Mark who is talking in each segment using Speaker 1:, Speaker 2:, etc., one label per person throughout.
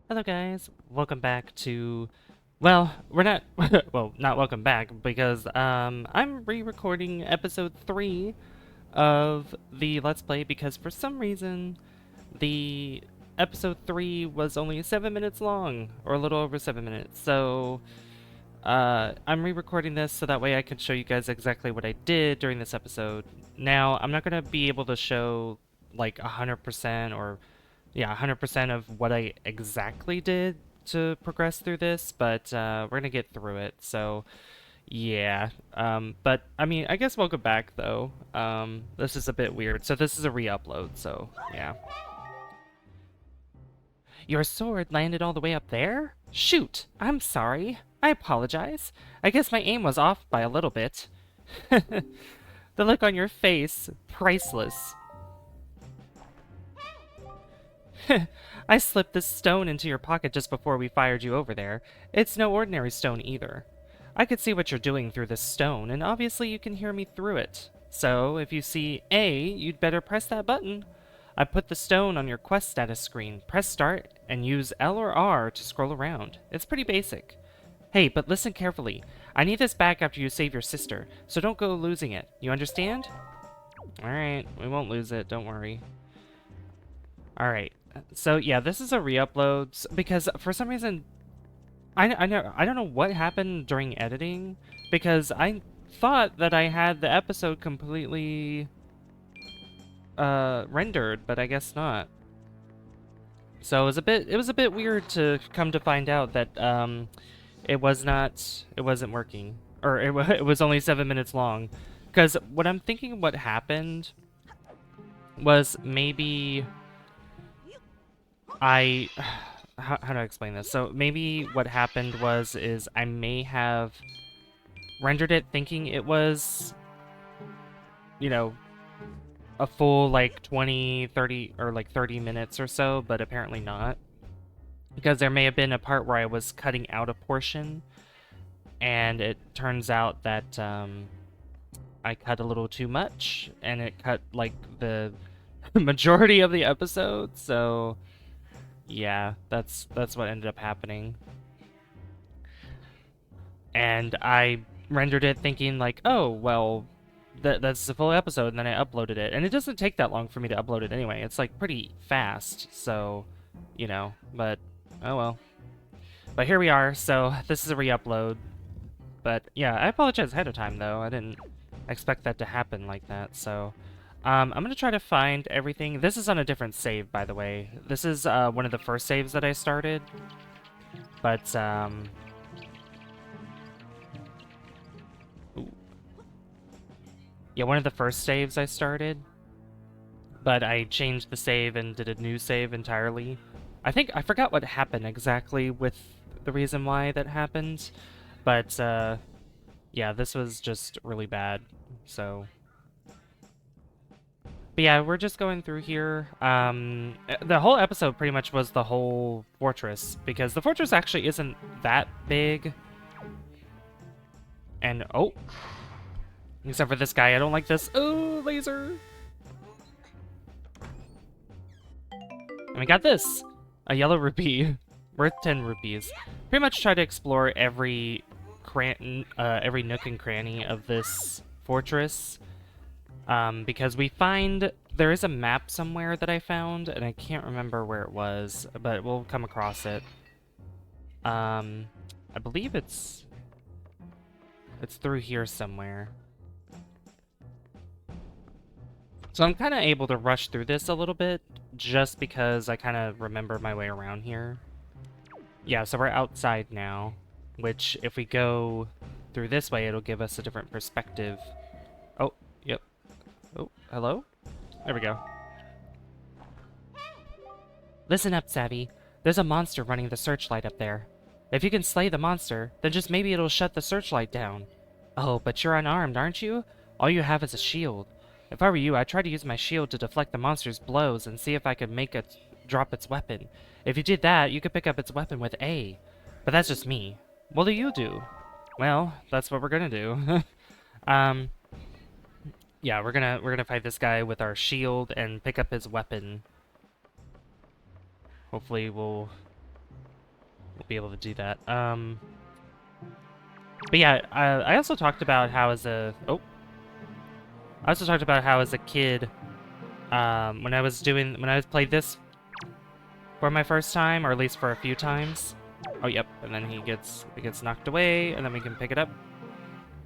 Speaker 1: Hello guys, welcome back to, well, we're not, well, not welcome back because I'm re-recording episode 3 of the Let's Play because for some reason the episode 3 was only 7 minutes long, or a little over 7 minutes, so I'm re-recording this so that way I can show you guys exactly what I did during this episode. Now, I'm not going to be able to show like 100% or yeah, 100% of what I exactly did to progress through this, but we're gonna get through it. So, yeah. But I mean, I guess welcome back though. This is a bit weird. So this is a re-upload. So yeah. Your sword landed all the way up there? Shoot! I'm sorry. I apologize. I guess my aim was off by a little bit. The look on your face, priceless. I slipped this stone into your pocket just before we fired you over there. It's no ordinary stone either. I could see what you're doing through this stone, and obviously you can hear me through it. So, if you see A, you'd better press that button. I put the stone on your quest status screen. Press start, and use L or R to scroll around. It's pretty basic. Hey, but listen carefully. I need this back after you save your sister, so don't go losing it. You understand? Alright, we won't lose it, don't worry. Alright, so yeah, this is a re-upload because for some reason I don't know what happened during editing because I thought that I had the episode completely rendered, but I guess not. So it was a bit weird to come to find out that it wasn't working, or it was only 7 minutes long. Because what I'm thinking what happened was maybe I how do I explain this? So maybe what happened is I may have rendered it thinking it was, you know, a full like 20, 30, or like 30 minutes or so, but apparently not. Because there may have been a part where I was cutting out a portion, and it turns out that I cut a little too much, and it cut like the majority of the episode, so yeah, that's what ended up happening. And I rendered it thinking like, oh, well, that's the full episode, and then I uploaded it. And it doesn't take that long for me to upload it anyway. It's like pretty fast, so, you know, but oh well. But here we are, so this is a re-upload. But yeah, I apologize ahead of time though. I didn't expect that to happen like that, so I'm gonna try to find everything. This is on a different save, by the way. This is one of the first saves that I started. But yeah, one of the first saves I started, but I changed the save and did a new save entirely. I forgot what happened exactly with the reason why that happened, but yeah, this was just really bad, so. But yeah, we're just going through here. The whole episode pretty much was the whole fortress, because the fortress actually isn't that big. And, oh, except for this guy, I don't like this. Oh, laser! And we got this! A yellow rupee. Worth 10 rupees. Pretty much try to explore every every nook and cranny of this fortress. Because we find... There is a map somewhere that I found, and I can't remember where it was, but we'll come across it. I believe it's through here somewhere. So I'm kind of able to rush through this a little bit, just because I kind of remember my way around here. Yeah, so we're outside now, which if we go through this way, it'll give us a different perspective. Oh, yep. Oh, hello? There we go. Listen up, Savvy. There's a monster running the searchlight up there. If you can slay the monster, then just maybe it'll shut the searchlight down. Oh, but you're unarmed, aren't you? All you have is a shield. If I were you, I'd try to use my shield to deflect the monster's blows and see if I could make it drop its weapon. If you did that, you could pick up its weapon with A. But that's just me. What do you do? Well, that's what we're gonna do. Yeah, we're gonna fight this guy with our shield and pick up his weapon. Hopefully we'll we'll be able to do that. But yeah, I also talked about how as a kid, when I played this for my first time, or at least for a few times. Oh, yep, and then it gets knocked away, and then we can pick it up.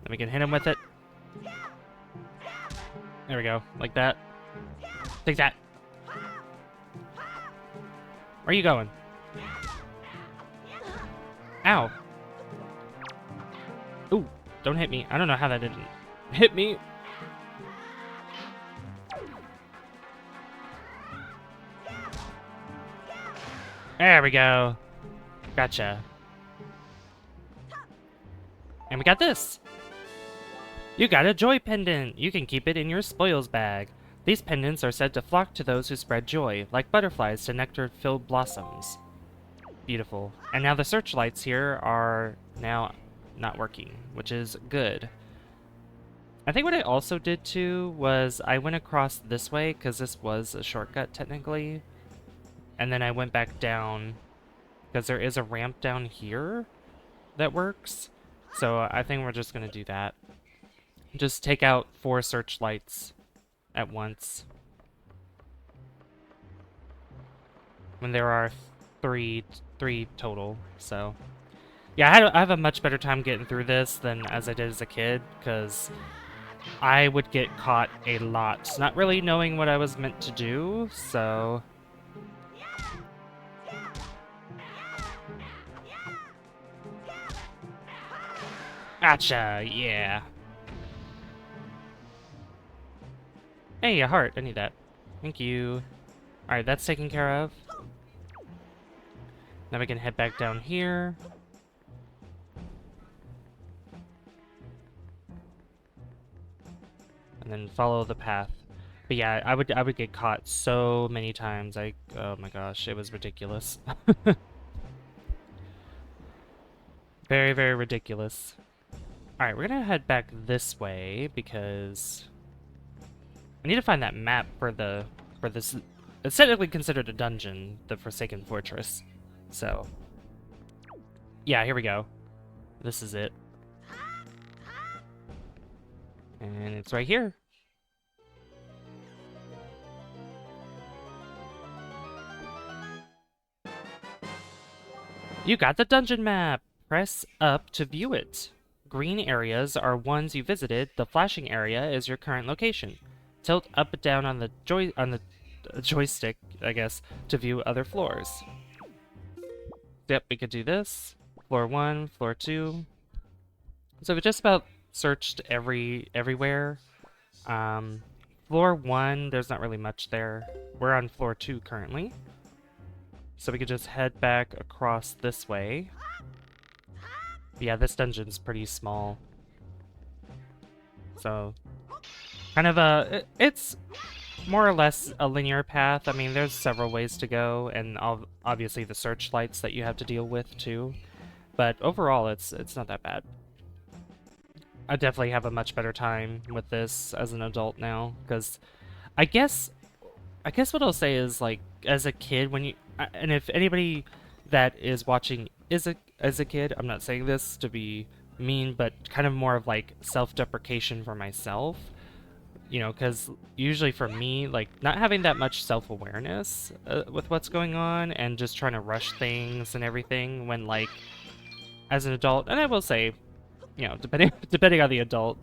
Speaker 1: Then we can hit him with it. There we go, like that. Take that. Where are you going? Ow. Ooh, don't hit me. I don't know how that didn't hit me. There we go. Gotcha. And we got this. You got a joy pendant. You can keep it in your spoils bag. These pendants are said to flock to those who spread joy, like butterflies to nectar-filled blossoms. Beautiful. And now the searchlights here are now not working, which is good. I think what I also did too was I went across this way, because this was a shortcut technically. And then I went back down, because there is a ramp down here that works. So I think we're just going to do that. Just take out 4 searchlights at once. When there are three total, so... Yeah, I have a much better time getting through this than as I did as a kid, because I would get caught a lot, not really knowing what I was meant to do, so... Gotcha, yeah. Hey, a heart, I need that. Thank you. Alright, that's taken care of. Now we can head back down here. And then follow the path. But yeah, I would get caught so many times. Oh my gosh, it was ridiculous. Very, very ridiculous. Alright, we're gonna head back this way because I need to find that map for this. It's technically considered a dungeon, the Forsaken Fortress. So yeah, here we go. This is it. And it's right here. You got the dungeon map! Press up to view it. Green areas are ones you visited. The flashing area is your current location. Tilt up and down on the joystick, I guess, to view other floors. Yep, we could do this. Floor 1, floor 2. So we just about searched everywhere. Floor 1, there's not really much there. We're on floor 2 currently. So we could just head back across this way. Yeah, this dungeon's pretty small. So, kind of it's more or less a linear path. I mean, there's several ways to go, and obviously the searchlights that you have to deal with too. But overall, it's not that bad. I definitely have a much better time with this as an adult now, because I guess what I'll say is, like, as a kid, when you and if anybody that is watching is as a kid, I'm not saying this to be mean, but kind of more of like self-deprecation for myself, you know, because usually for me, like, not having that much self-awareness with what's going on and just trying to rush things and everything when, like, as an adult, and I will say, you know, depending on the adult,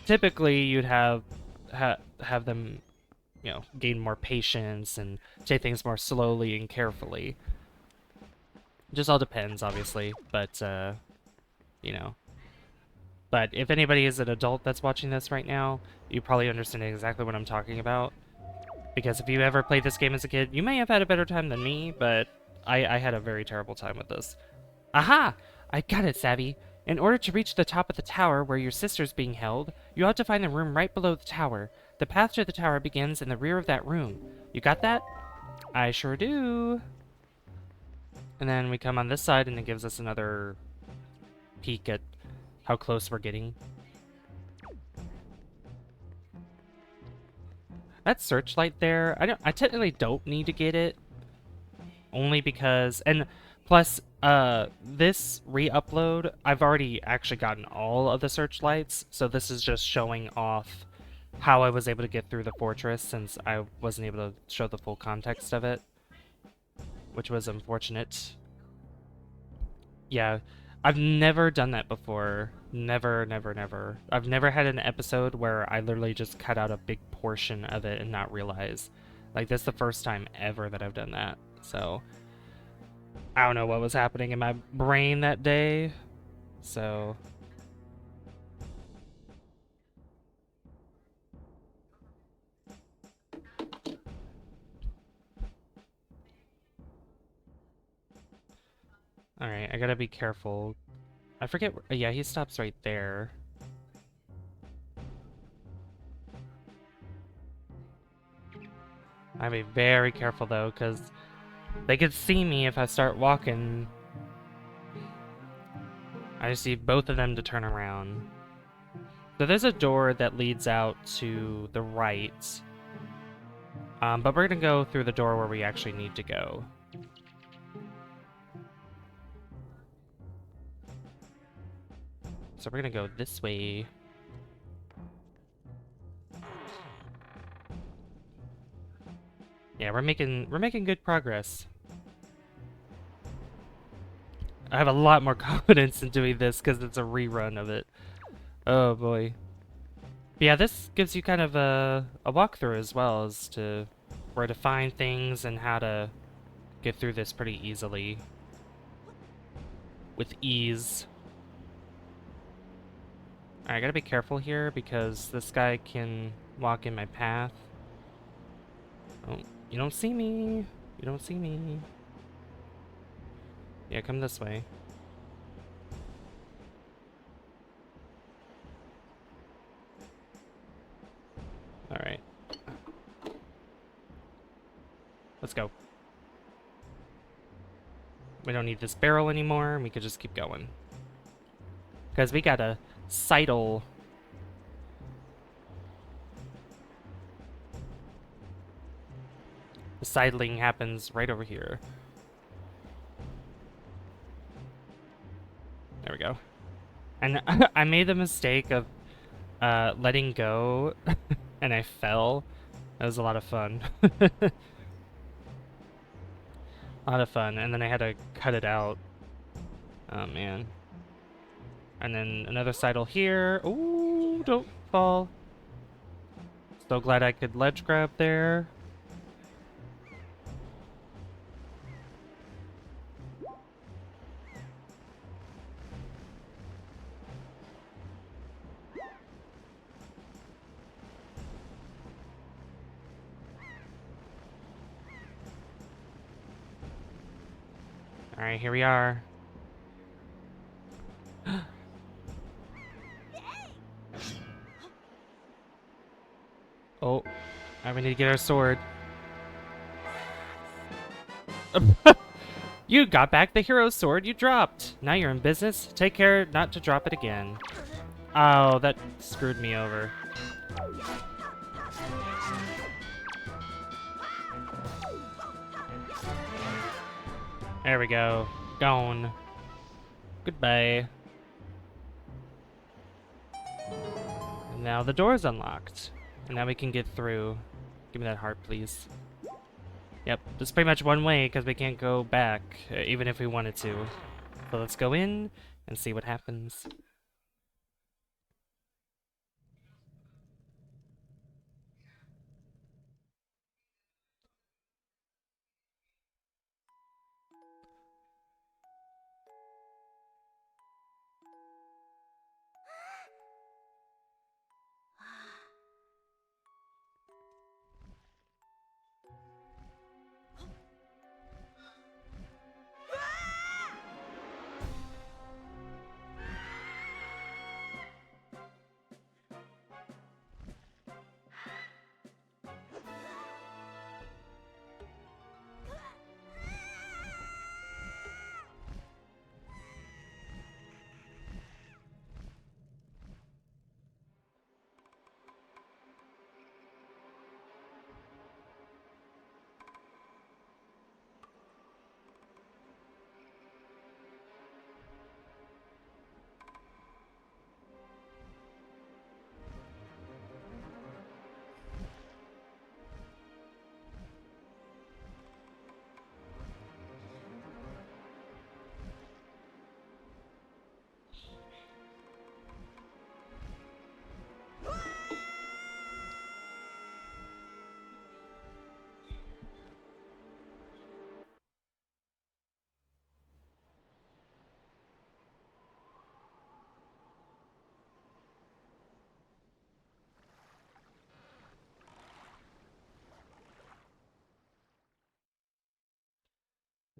Speaker 1: typically you'd have them, you know, gain more patience and take things more slowly and carefully. Just all depends, obviously, but, you know. But if anybody is an adult that's watching this right now, you probably understand exactly what I'm talking about. Because if you ever played this game as a kid, you may have had a better time than me, but I had a very terrible time with this. Aha! I got it, Savvy. In order to reach the top of the tower where your sister's being held, you ought to find the room right below the tower. The path to the tower begins in the rear of that room. You got that? I sure do. And then we come on this side and it gives us another peek at how close we're getting. That searchlight there, I technically don't need to get it. only because, and plus, this re-upload, I've already actually gotten all of the searchlights, so this is just showing off how I was able to get through the fortress since I wasn't able to show the full context of it, which was unfortunate. Yeah, I've never done that before. Never, never, never. I've never had an episode where I literally just cut out a big portion of it and not realize. Like, this is the first time ever that I've done that, so I don't know what was happening in my brain that day, so... Alright, I gotta be careful. I forget... Yeah, he stops right there. I gotta be very careful, though, because they could see me if I start walking. I just need both of them to turn around. So there's a door that leads out to the right. But we're gonna go through the door where we actually need to go. So we're gonna go this way. Yeah, we're making good progress. I have a lot more confidence in doing this because it's a rerun of it. Oh boy. But yeah, this gives you kind of a walkthrough as well as to where to find things and how to get through this pretty easily. With ease. Alright, I gotta be careful here because this guy can walk in my path. Oh, you don't see me. You don't see me. Yeah, come this way. Alright. Let's go. We don't need this barrel anymore, and we could just keep going. Because we got a sidle. The sidling happens right over here. There we go. And I made the mistake of letting go, and I fell. That was a lot of fun. A lot of fun, and then I had to cut it out. Oh, man. And then another sidle here. Ooh, don't fall. So glad I could ledge grab there. Alright, here we are. Oh, we need to get our sword. You got back the hero sword you dropped. Now you're in business. Take care not to drop it again. Oh, that screwed me over. There we go. Gone. Goodbye. And now the door's unlocked. And now we can get through. Give me that heart, please. Yep, there's pretty much one way because we can't go back, even if we wanted to. So let's go in and see what happens.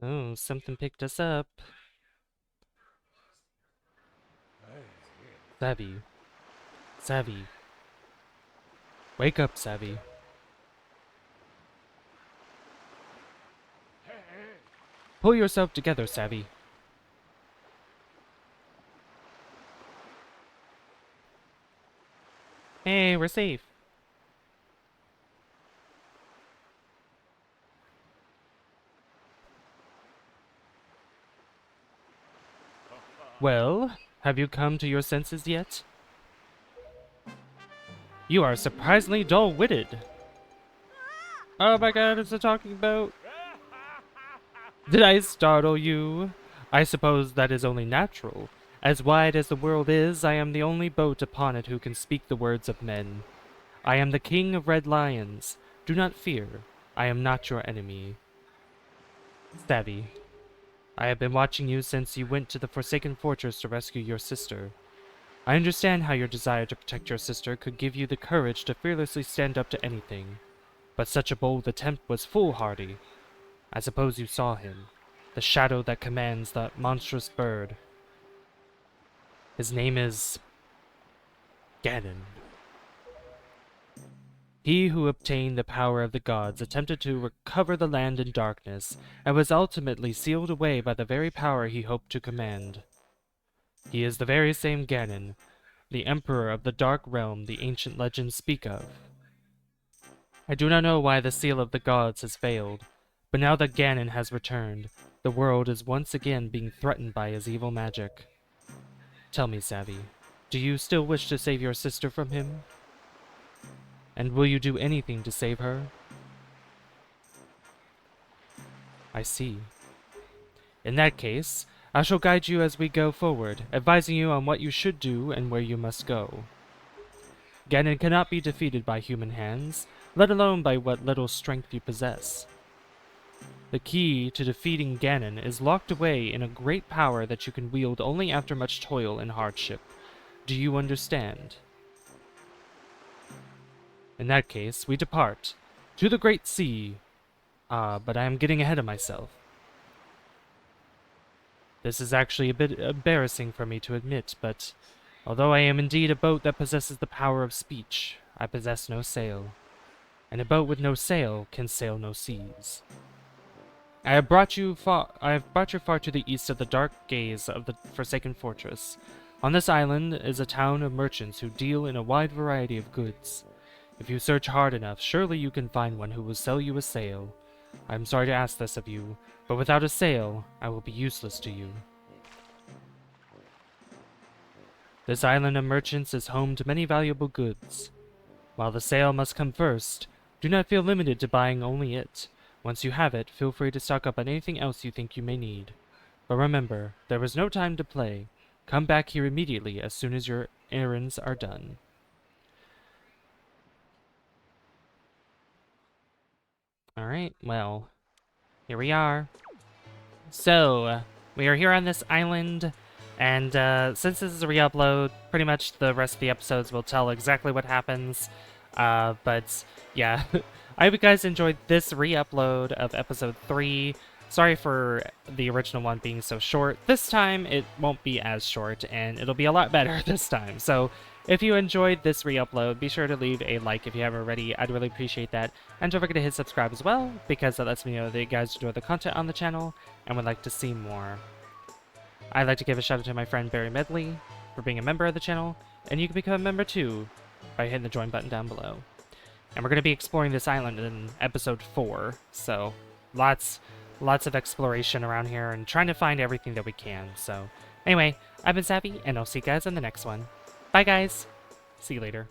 Speaker 1: Oh, something picked us up. Savvy. Savvy. Wake up, Savvy. Pull yourself together, Savvy. Hey, we're safe. Well, have you come to your senses yet? You are surprisingly dull-witted. Oh my god, it's a talking boat. Did I startle you? I suppose that is only natural. As wide as the world is, I am the only boat upon it who can speak the words of men. I am the king of red lions. Do not fear. I am not your enemy. Savvy. I have been watching you since you went to the Forsaken Fortress to rescue your sister. I understand how your desire to protect your sister could give you the courage to fearlessly stand up to anything. But such a bold attempt was foolhardy. I suppose you saw him. The shadow that commands that monstrous bird. His name is... Ganon. He who obtained the power of the gods attempted to recover the land in darkness, and was ultimately sealed away by the very power he hoped to command. He is the very same Ganon, the Emperor of the Dark Realm the ancient legends speak of. I do not know why the seal of the gods has failed, but now that Ganon has returned, the world is once again being threatened by his evil magic. Tell me, Savvy, do you still wish to save your sister from him? And will you do anything to save her? I see. In that case, I shall guide you as we go forward, advising you on what you should do and where you must go. Ganon cannot be defeated by human hands, let alone by what little strength you possess. The key to defeating Ganon is locked away in a great power that you can wield only after much toil and hardship. Do you understand? In that case, we depart. To the great sea. But I am getting ahead of myself. This is actually a bit embarrassing for me to admit, but although I am indeed a boat that possesses the power of speech, I possess no sail. And a boat with no sail can sail no seas. I have brought you far to the east of the dark gaze of the Forsaken Fortress. On this island is a town of merchants who deal in a wide variety of goods. If you search hard enough, surely you can find one who will sell you a sail. I am sorry to ask this of you, but without a sail, I will be useless to you. This island of merchants is home to many valuable goods. While the sail must come first, do not feel limited to buying only it. Once you have it, feel free to stock up on anything else you think you may need. But remember, there is no time to play. Come back here immediately as soon as your errands are done. Alright, well, here we are. So, we are here on this island, and since this is a re-upload, pretty much the rest of the episodes will tell exactly what happens. But, yeah, I hope you guys enjoyed this re-upload of episode 3. Sorry for the original one being so short. This time, it won't be as short, and it'll be a lot better this time. So, if you enjoyed this re-upload, be sure to leave a like if you haven't already. I'd really appreciate that. And don't forget to hit subscribe as well, because that lets me know that you guys enjoy the content on the channel and would like to see more. I'd like to give a shout out to my friend Barry Medley for being a member of the channel, and you can become a member too by hitting the join button down below. And we're going to be exploring this island in episode 4, so lots of exploration around here and trying to find everything that we can. So anyway, I've been Savvy, and I'll see you guys in the next one. Bye guys! See you later.